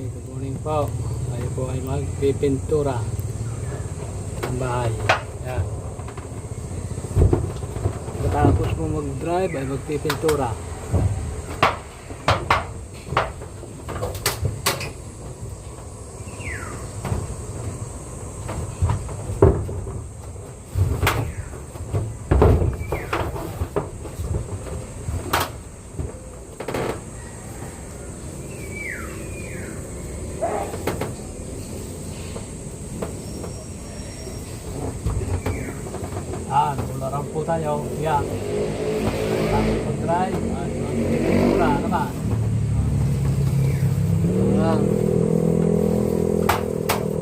Good morning po. Tayo po ay magpipintura ng bahay. Yan. Tapos mo mag-drive ay magpipintura. Tularan po tayo. Yan. Tapos mag-drive at magpipintura naman. Yan.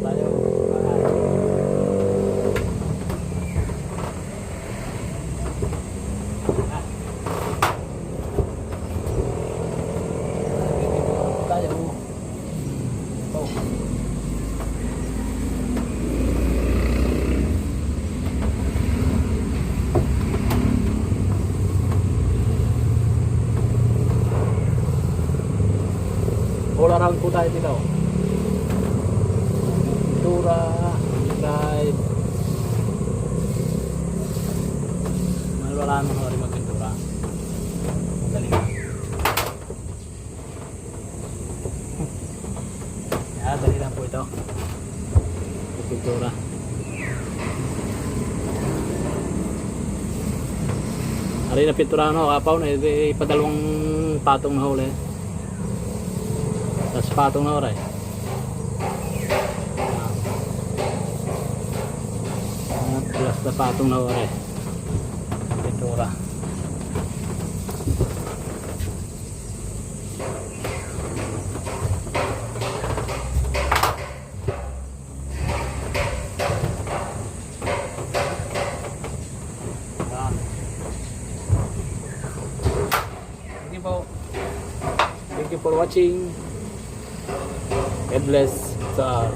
Tayo. Tayo. Oh. All around po tayo dito. Pintura, drive. Wala naman ako rin magpintura. Madali na. Yan, dali lang po ito. Pintura. Ari na pintura ako, kapaw na ipadalawang patong na huli. Tapos patong na oray. Plus na patong na oray. Pintura. Thank you po. Thank you for watching. God bless sa